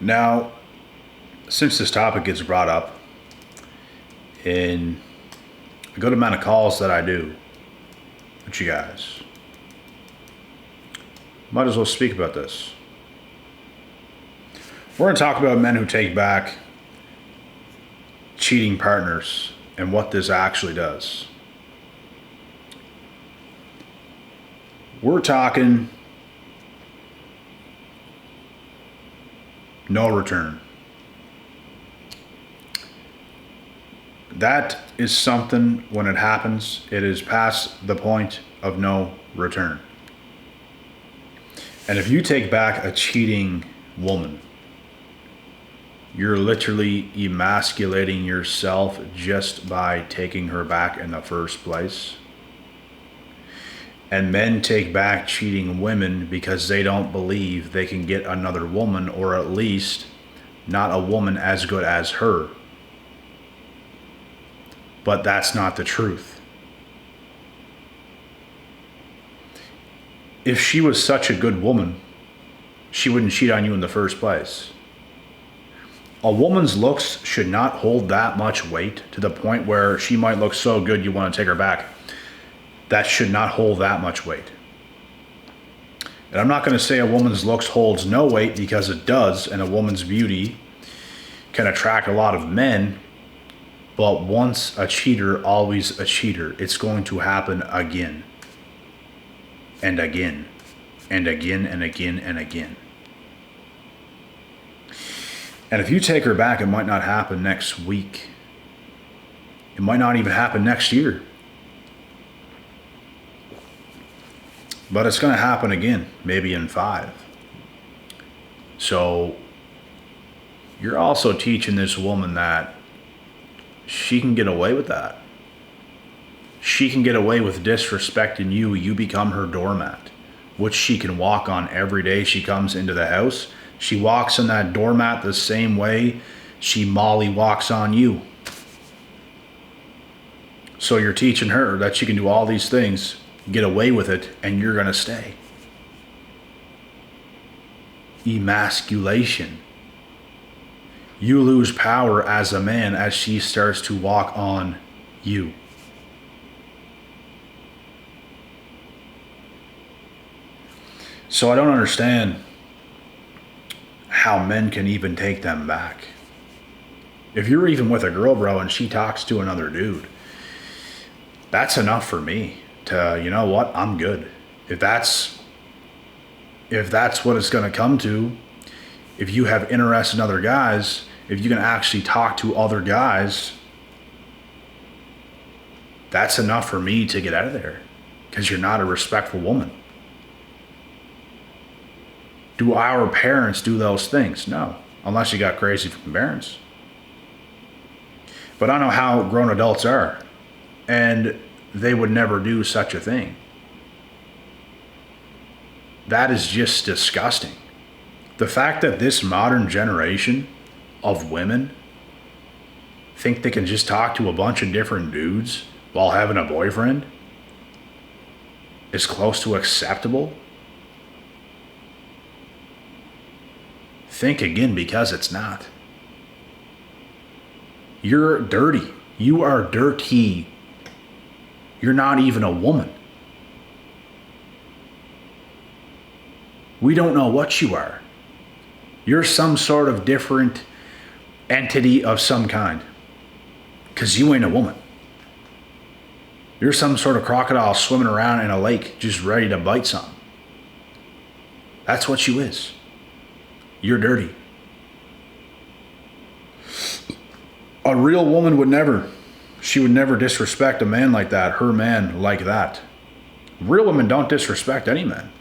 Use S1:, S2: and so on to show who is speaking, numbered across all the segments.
S1: Now, since this topic gets brought up in a good amount of calls that I do with you guys, might as well speak about this. We're going to talk about men who take back cheating partners and what this actually does. We're talking no return. That is something, when it happens, it is past the point of no return. And if you take back a cheating woman, you're literally emasculating yourself just by taking her back in the first place. And men take back cheating women because they don't believe they can get another woman, or at least not a woman as good as her. But that's not the truth. If she was such a good woman, she wouldn't cheat on you in the first place. A woman's looks should not hold that much weight to the point where she might look so good you want to take her back. That should not hold that much weight. And I'm not going to say a woman's looks holds no weight, because it does, and a woman's beauty can attract a lot of men. But once a cheater, always a cheater. It's going to happen again and again and again and again and again. And if you take her back, it might not happen next week. It might not even happen next year. But it's going to happen again, maybe in 5. So you're also teaching this woman that she can get away with that. She can get away with disrespecting you. You become her doormat, which she can walk on every day she comes into the house. She walks on that doormat the same way she Molly walks on you. So you're teaching her that she can do all these things, get away with it, and you're going to stay. Emasculation. You lose power as a man as she starts to walk on you. So I don't understand how men can even take them back. If you're even with a girl, bro, and she talks to another dude, that's enough for me to, you know what, I'm good. If that's what it's going to come to, if you have interest in other guys, if you can actually talk to other guys, that's enough for me to get out of there, because you're not a respectful woman. Do our parents do those things? No, unless you got crazy from parents. But I know how grown adults are, and they would never do such a thing. That is just disgusting. The fact that this modern generation of women think they can just talk to a bunch of different dudes while having a boyfriend is close to acceptable. Think again, because it's not. You're dirty. You are dirty. You're not even a woman. We don't know what you are. You're some sort of different entity of some kind, because you ain't a woman. You're some sort of crocodile swimming around in a lake just ready to bite something. That's what you is. You're dirty. A real woman would never disrespect a man like that, her man like that. Real women don't disrespect any man.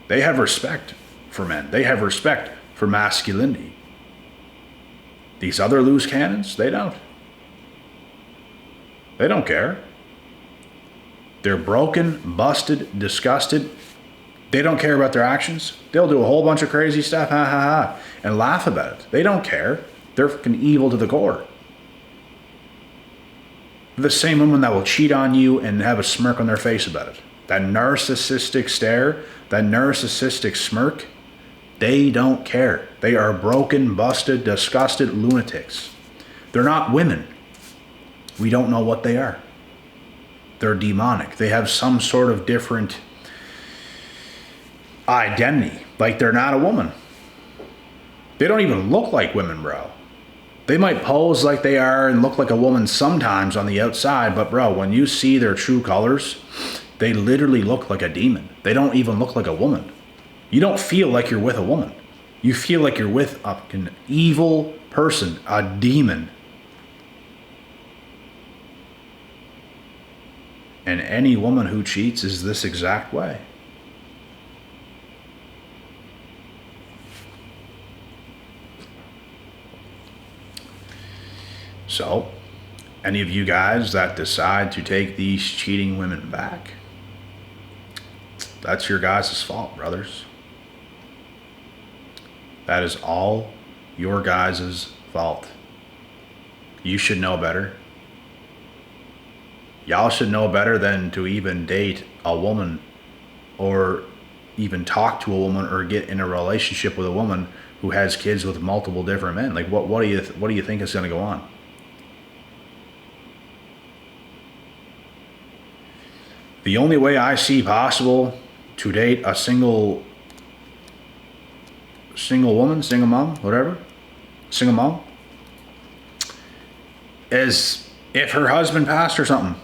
S1: They have respect for men. They have respect for masculinity. These other loose cannons, they don't. They don't care. They're broken, busted, disgusted. They don't care about their actions. They'll do a whole bunch of crazy stuff, ha ha ha, and laugh about it. They don't care. They're fucking evil to the core. The same woman that will cheat on you and have a smirk on their face about it. That narcissistic stare, that narcissistic smirk, They don't care. They are broken, busted, disgusted lunatics. They're not women. We don't know what they are. They're demonic. They have some sort of different identity. Like they're not a woman. They don't even look like women, bro. They might pose like they are and look like a woman sometimes on the outside, but bro, when you see their true colors, they literally look like a demon. They don't even look like a woman. You don't feel like you're with a woman. You feel like you're with an evil person, a demon. And any woman who cheats is this exact way. So, any of you guys that decide to take these cheating women back, that's your guys' fault, brothers. That is all your guys' fault. You should know better. Y'all should know better than to even date a woman or even talk to a woman or get in a relationship with a woman who has kids with multiple different men. Like what do you think is going to go on? The only way I see possible to date a single woman, single mom, whatever, single mom, is if her husband passed or something.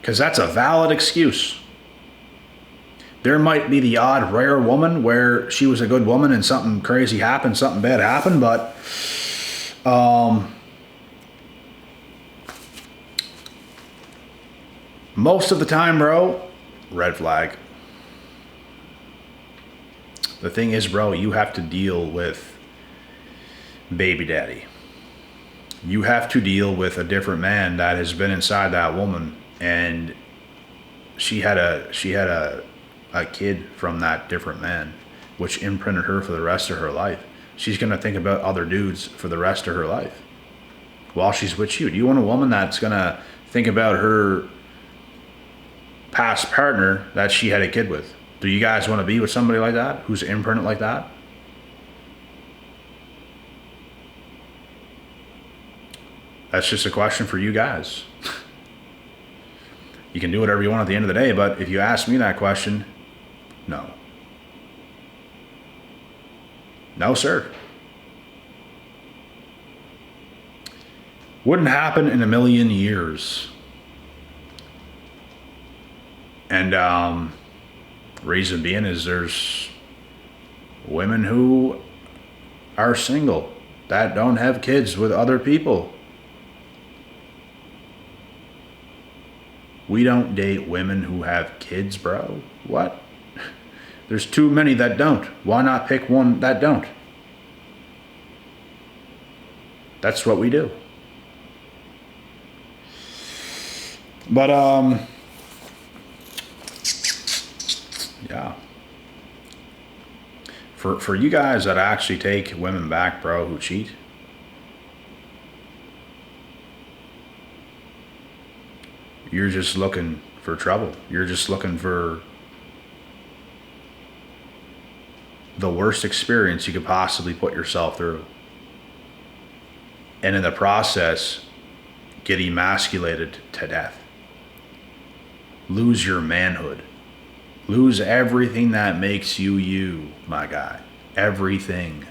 S1: Because that's a valid excuse. There might be the odd rare woman where she was a good woman and something crazy happened, something bad happened, but most of the time, bro, red flag. The thing is, bro, you have to deal with baby daddy. You have to deal with a different man that has been inside that woman, and she had a kid from that different man, which imprinted her for the rest of her life. She's gonna think about other dudes for the rest of her life while she's with you. Do you want a woman that's gonna think about her past partner that she had a kid with? Do you guys want to be with somebody like that, who's imprinted like that? That's just a question for you guys. You can do whatever you want at the end of the day, but if you ask me that question, no. No, sir. Wouldn't happen in a million years. And reason being is there's women who are single that don't have kids with other people. We don't date women who have kids, bro. What? There's too many that don't. Why not pick one that don't? That's what we do. But yeah. For you guys that actually take women back, bro, who cheat, you're just looking for trouble. You're just looking for the worst experience you could possibly put yourself through. And in the process, get emasculated to death. Lose your manhood. Lose everything that makes you you, my guy. Everything.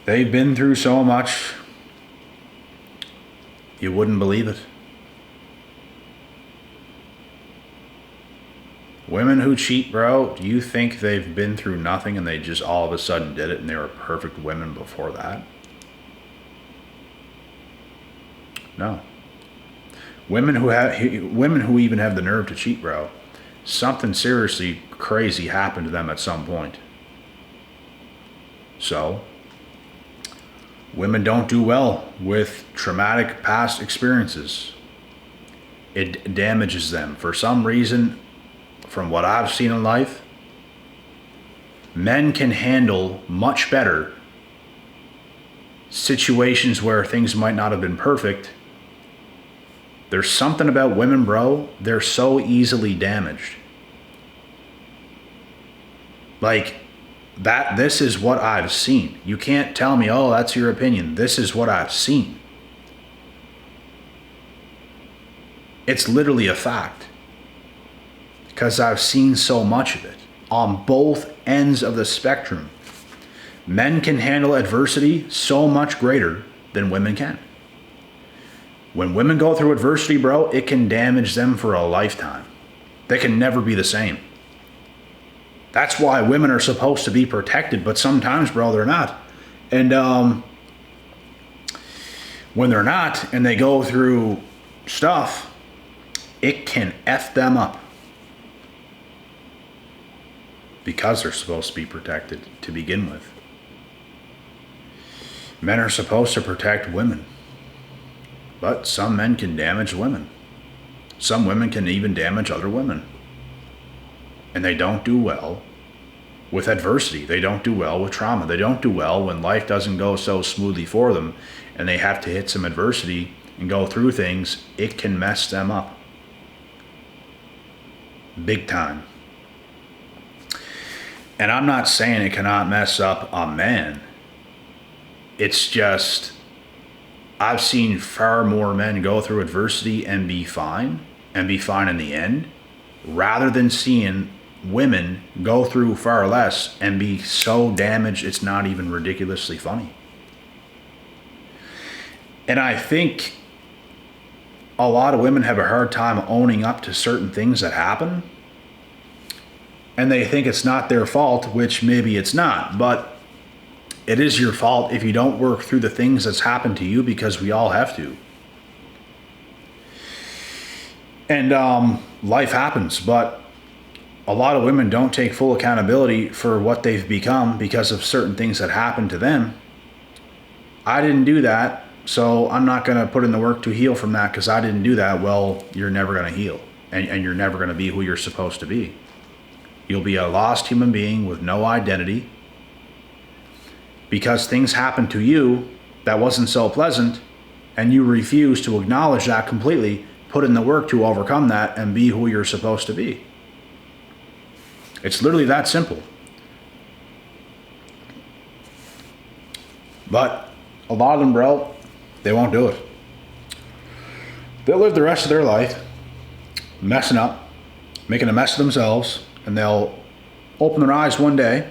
S1: They've been through so much. You wouldn't believe it. Women who cheat, bro, do you think they've been through nothing and they just all of a sudden did it and they were perfect women before that? No. Women who even have the nerve to cheat, bro, something seriously crazy happened to them at some point. So, women don't do well with traumatic past experiences. It damages them. For some reason, from what I've seen in life, men can handle much better situations where things might not have been perfect There's something about women, bro. They're so easily damaged. Like, this is what I've seen. You can't tell me, oh, that's your opinion. This is what I've seen. It's literally a fact. Because I've seen so much of it on both ends of the spectrum. Men can handle adversity so much greater than women can. When women go through adversity, bro, it can damage them for a lifetime. They can never be the same. That's why women are supposed to be protected, but sometimes, bro, they're not. And when they're not, and they go through stuff, it can F them up. Because they're supposed to be protected to begin with. Men are supposed to protect women. But some men can damage women. Some women can even damage other women. And they don't do well with adversity. They don't do well with trauma. They don't do well when life doesn't go so smoothly for them and they have to hit some adversity and go through things. It can mess them up. Big time. And I'm not saying it cannot mess up a man. It's just, I've seen far more men go through adversity and be fine in the end, rather than seeing women go through far less and be so damaged it's not even ridiculously funny. And I think a lot of women have a hard time owning up to certain things that happen. And they think it's not their fault, which maybe it's not, but it is your fault if you don't work through the things that's happened to you, because we all have to. And life happens, but a lot of women don't take full accountability for what they've become because of certain things that happened to them. I didn't do that, so I'm not going to put in the work to heal from that because I didn't do that. Well, you're never going to heal, and you're never going to be who you're supposed to be. You'll be a lost human being with no identity because things happened to you that wasn't so pleasant, and you refuse to acknowledge that completely, put in the work to overcome that, and be who you're supposed to be. It's literally that simple. But a lot of them, bro, they won't do it. They'll live the rest of their life messing up, making a mess of themselves, and they'll open their eyes one day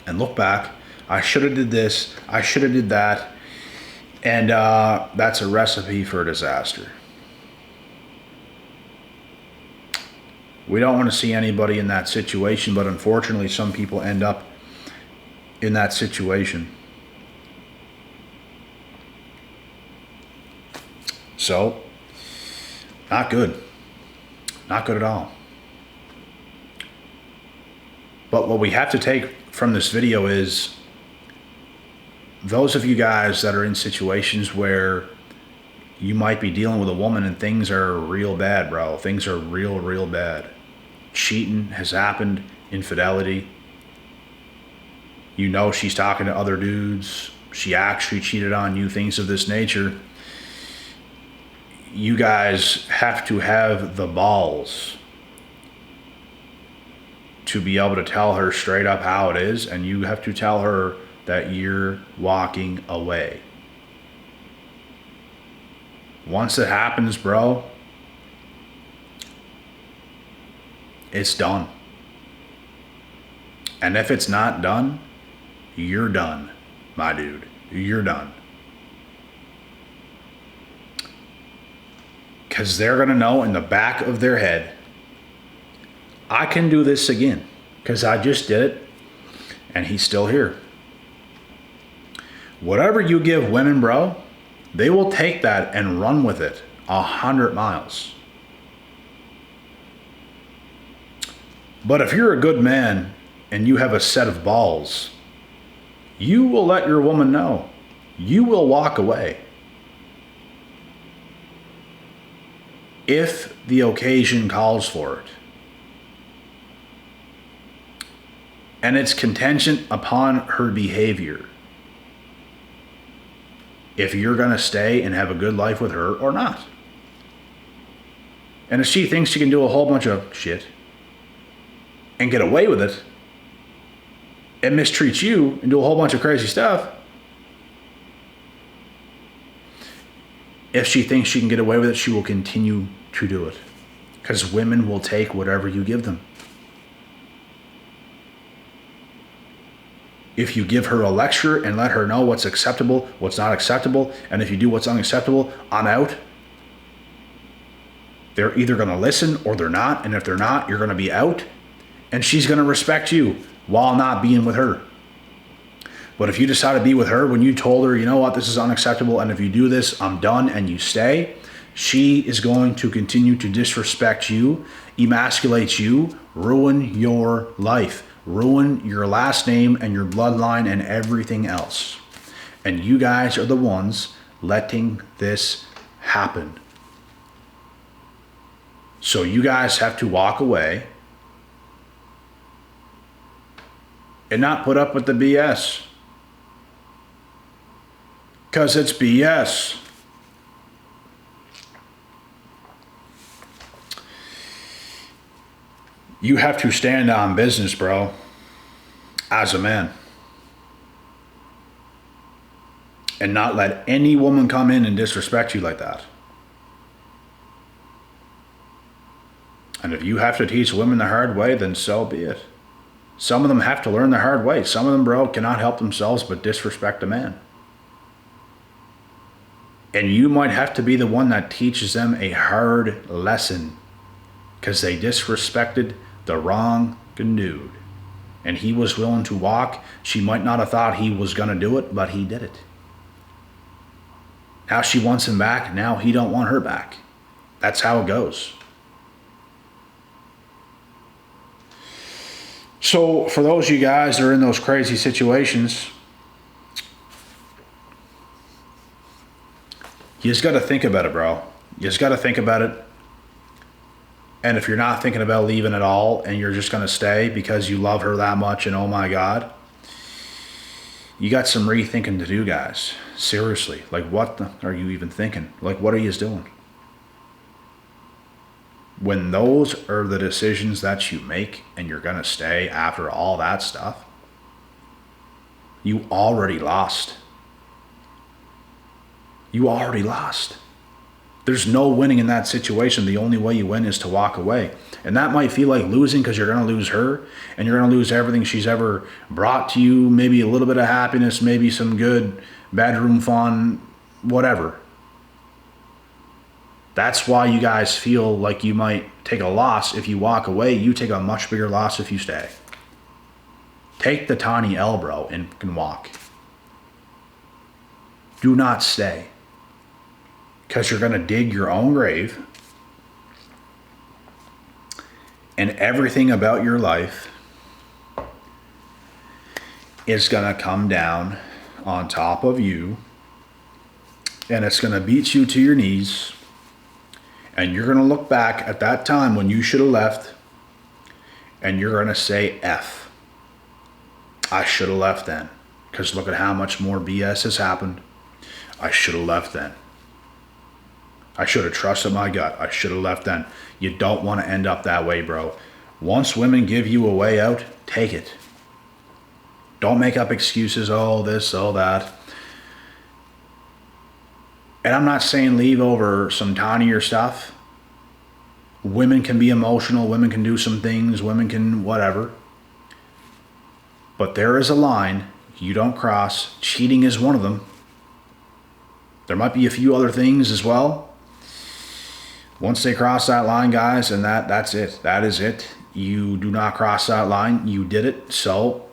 S1: and look back. I should have did this. I should have did that. And that's a recipe for disaster. We don't want to see anybody in that situation, but unfortunately some people end up in that situation. So, not good. Not good at all. But what we have to take from this video is, those of you guys that are in situations where you might be dealing with a woman and things are real bad, bro. Things are real bad. Cheating has happened, infidelity. You know she's talking to other dudes. She actually cheated on you, things of this nature. You guys have to have the balls to be able to tell her straight up how it is, and you have to tell her that you're walking away. Once it happens, bro, it's done. And if it's not done, you're done, my dude. You're done. Because they're going to know in the back of their head, I can do this again because I just did it and he's still here. Whatever you give women, bro, they will take that and run with it 100 miles. But if you're a good man and you have a set of balls, you will let your woman know. You will walk away. If the occasion calls for it. And it's contingent upon her behavior. If you're going to stay and have a good life with her or not. And if she thinks she can do a whole bunch of shit and get away with it and mistreat you and do a whole bunch of crazy stuff, if she thinks she can get away with it, she will continue to do it. Because women will take whatever you give them. If you give her a lecture and let her know what's acceptable, what's not acceptable, and if you do what's unacceptable, I'm out. They're either going to listen or they're not. And if they're not, you're going to be out. And she's going to respect you while not being with her. But if you decide to be with her when you told her, you know what, this is unacceptable, and if you do this, I'm done, and you stay, she is going to continue to disrespect you, emasculate you, ruin your life, ruin your last name and your bloodline and everything else. And you guys are the ones letting this happen. So you guys have to walk away and not put up with the BS. Because it's BS. You have to stand on business, bro, as a man. And not let any woman come in and disrespect you like that. And if you have to teach women the hard way, then so be it. Some of them have to learn the hard way. Some of them, bro, cannot help themselves but disrespect a man. And you might have to be the one that teaches them a hard lesson because they disrespected the wrong dude. And he was willing to walk. She might not have thought he was going to do it, but he did it. Now she wants him back. Now he don't want her back. That's how it goes. So for those of you guys that are in those crazy situations, you just got to think about it, bro. You just got to think about it. And if you're not thinking about leaving at all and you're just going to stay because you love her that much and oh my God, you got some rethinking to do, guys. Seriously. Like, what are you even thinking? Like, what are you doing? When those are the decisions that you make and you're going to stay after all that stuff, you already lost. You already lost. There's no winning in that situation. The only way you win is to walk away. And that might feel like losing because you're going to lose her and you're going to lose everything she's ever brought to you. Maybe a little bit of happiness, maybe some good bedroom fun, whatever. That's why you guys feel like you might take a loss if you walk away. You take a much bigger loss if you stay. Take the tiny L, bro, and can walk. Do not stay. Because you're going to dig your own grave. And everything about your life is going to come down on top of you. And it's going to beat you to your knees. And you're going to look back at that time when you should have left. And you're going to say, F. I should have left then. Because look at how much more BS has happened. I should have left then. I should have trusted my gut. I should have left then. You don't want to end up that way, bro. Once women give you a way out, take it. Don't make up excuses, oh this, oh that. And I'm not saying leave over some tinier stuff. Women can be emotional. Women can do some things. Women can whatever. But there is a line you don't cross. Cheating is one of them. There might be a few other things as well. Once they cross that line, guys, and that's it. That is it. You do not cross that line. You did it, so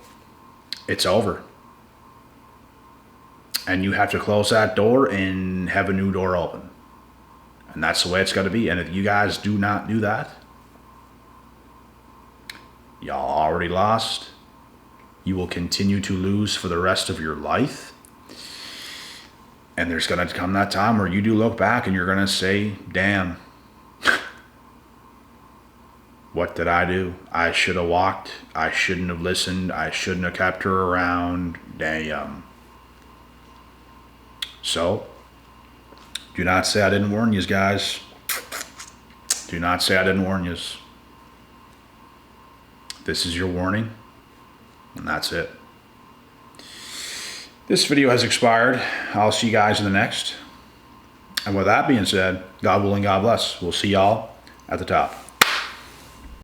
S1: it's over. And you have to close that door and have a new door open. And that's the way it's got to be. And if you guys do not do that, y'all already lost. You will continue to lose for the rest of your life. And there's going to come that time where you do look back and you're going to say, damn, what did I do? I should have walked. I shouldn't have listened. I shouldn't have kept her around. Damn. So, do not say I didn't warn you guys. Do not say I didn't warn you. This is your warning, and that's it. This video has expired. I'll see you guys in the next. And with that being said, God willing, God bless. We'll see y'all at the top.